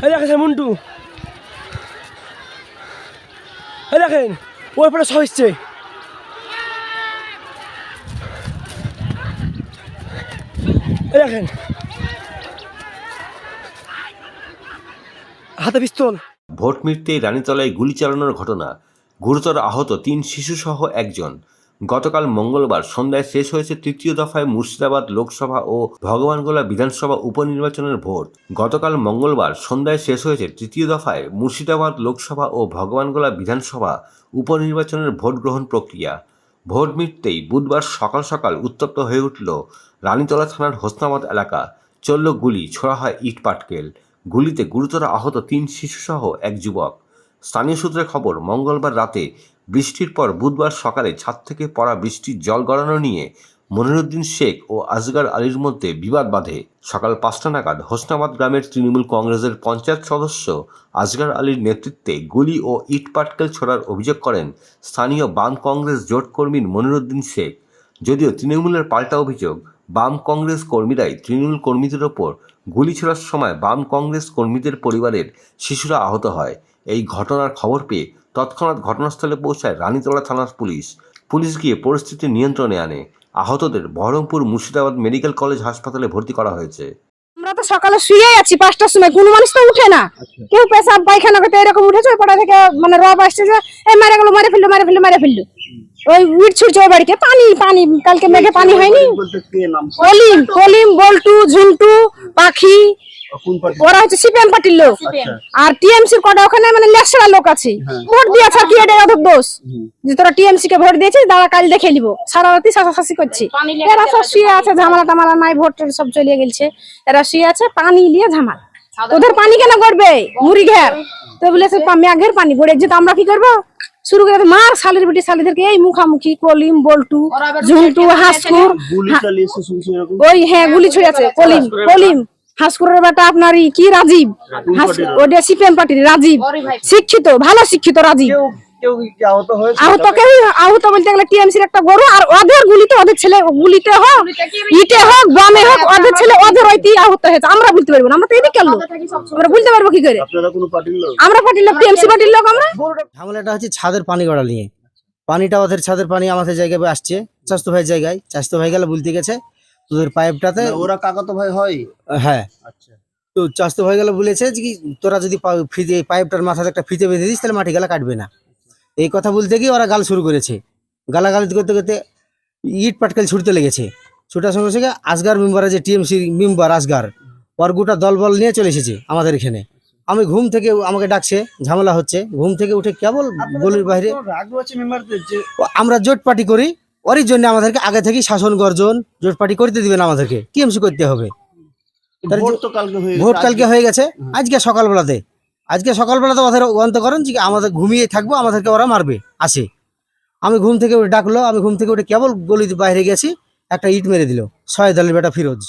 এই দেখেন মন্টু, এই দেখেন ওর পরে সহিচ্ছে। এই দেখেন হাতে পিস্তল। ভোট মিটতেই রানীতলায় গুলি চালানোর ঘটনা, গুরুতর আহত 3 শিশুসহ একজন। গতকাল মঙ্গলবার সন্ধ্যায় শেষ হয়েছে তৃতীয় দফায় মুর্শিদাবাদ লোকসভা ও ভগবানগোলা বিধানসভা উপনির্বাচনের ভোট। গতকাল মঙ্গলবার সন্ধ্যায় শেষ হয়েছে তৃতীয় দফায় মুর্শিদাবাদ লোকসভা ও ভগবানগোলা বিধানসভা উপনির্বাচনের ভোট গ্রহণ প্রক্রিয়া। ভোট মিটতেই বুধবার সকাল সকাল উত্তপ্ত হয়ে উঠল রানীতলা থানার হোসনাবাদ এলাকা। চলল গুলি, ছোড়া হয় ইট পাটকেল। গুলিতে গুরুতর আহত 3 শিশুসহ এক যুবক। স্থানীয় সূত্রে খবর, মঙ্গলবার রাতে বৃষ্টির পর বুধবার সকালে ছাদ থেকে পড়া বৃষ্টির জল গড়ানো নিয়ে মনিরুদ্দিন শেখ ও আসগার আলীর মধ্যে বিবাদ বাধে। সকাল 5টা নাগাদ হোসনাবাদ গ্রামের তৃণমূল কংগ্রেসের পঞ্চায়েত সদস্য আসগার আলীর নেতৃত্বে গুলি ও ইট পাটকেল ছোড়ার অভিযোগ করেন স্থানীয় বাম কংগ্রেস জোট কর্মী মনিরুদ্দিন শেখ। যদিও তৃণমূলের পাল্টা অভিযোগ, বাম কংগ্রেস কর্মীরাই তৃণমূল কর্মীদের ওপর গুলি ছোড়ার সময় বাম কংগ্রেস কর্মীদের পরিবারের শিশুরা আহত হয়। এই ঘটনার খবর পেয়ে তৎক্ষণাৎ ঘটনাস্থলে পৌঁছায় রানীতলা থানার পুলিশ। পুলিশ গিয়ে পরিস্থিতি নিয়ন্ত্রণে আনে। আহতদের বহরমপুর মুর্শিদাবাদ মেডিকেল কলেজ হাসপাতালে ভর্তি করা হয়েছে। আমরা তো সকালে শুয়ে আছি 5টার সময়, কোনো মানুষ তো উঠে না। কেউ পেশাব পায়খানা করতে এরকম উঠেছে, ওই পাড়া থেকে মানে রব আসছে যে এই মারা গেল, মারে ফেললো। ওই ইট ছুটছে ওই বাড়িতে। পানি কালকে মেঘে পানি হয়নি। কলিম বল্টু ঝুন্টু পাখি, ওরা হচ্ছে সিপিএম পার্টির লোক। আর টিএমসি কটা ওখানে মানে লেসড়া লোক আছে, ভোট দিয়েছে। কি এটা ওদের দোষ যে তোরা টিএমসি কে ভোট দিয়েছিস, দাঁড়া কাল দেখে নিবো। সারা রাতি শাসাশাসি করছে। এরা সব শুয়ে আছে, ঝামেলা টামালা নাই, ভোট সব চলিয়ে গেছে। এরা শুয়ে আছে, পানি নিয়ে ঝামেলা। ওদের পানি কেন করবে? মুড়ি ঘের তো বলেছে মেঘের পানি গড়ে যেত, আমরা কি করবো? শুরু করে মার শালির বেটি শালিদেরকে এই মুখামুখি কলিম বল্টু ঝুন্টু হাসকুর। ওই হ্যাঁ গুলি ছুঁড়েছে কলিম হাসকুরের বেটা আপনার কি রাজীব, ওটা সিপিএম পার্টির রাজীব, শিক্ষিত ভালো শিক্ষিত রাজীব। আহত বলতে গেলে টিএমসির একটা গরু। আর ওদের গুলিতে ওদের ছেলে, গুলিতে হোক ইটে হোক বামে হোক, ওদের ছেলে ওদের ওইটি আহত হয়েছে। আমরা বলতে পারবো না, আমরা তো এদিকে লোক, আমরা বলতে পারবো কি করে? আমরা পার্টির লোক, টিএমসি পার্টির লোক। আমরা ঝামেলাটা হচ্ছে ছাদের পানি গড়া নিয়ে। পানিটা ওদের ছাদের পানি আমাদের জায়গায় আসছে, চাস্তো ভাই জায়গায়। চাস্তো ভাই গেলে বলতে গেছে তোদের পাইপটাতে, ওরা কাকাতো ভাই হয়। হ্যাঁ তো চাস্তো ভাই গেলে বলেছে যে তোরা যদি পাইপটার মাথাতে একটা ফিতে বেঁধে দিস তাহলে মাটি গালা কাটবে না। এই কথা বলতে গিয়ে ওরা গাল শুরু করেছে। গালাগালি করতে করতে ইট পাটকেল ছুটতে লেগেছে। ছুটার সঙ্গে সঙ্গে আসগার মেম্বার, যে টিএমসি মেম্বার আসগার, ওর গোটা দলবল নিয়ে চলে এসেছে আমাদের এখানে। আমি ঘুম থেকে, আমাকে ডাকছে, ঝামেলা হচ্ছে, ঘুম থেকে উঠে কেবল গলির বাইরে। আমরা জোট পার্টি করি, ওরই জন্য আমাদেরকে আগে থেকেই শাসন গর্জন, জোট পার্টি করতে দিবেন আমাদেরকে, টিএমসি করতে হবে। ভোট কালকে হয়ে গেছে। আজকে সকালবেলাতে ওদের অন্ত করেন যে আমাদের ঘুমিয়ে থাকবো, আমাদেরকে ওরা মারবে আসে। আমি ঘুম থেকে উঠে ডাকলো, আমি ঘুম থেকে উঠে কেবল গলির বাইরে গেছি, একটা ইট মেরে দিল। সৈয়দ আলীর বেটা ফিরোজ।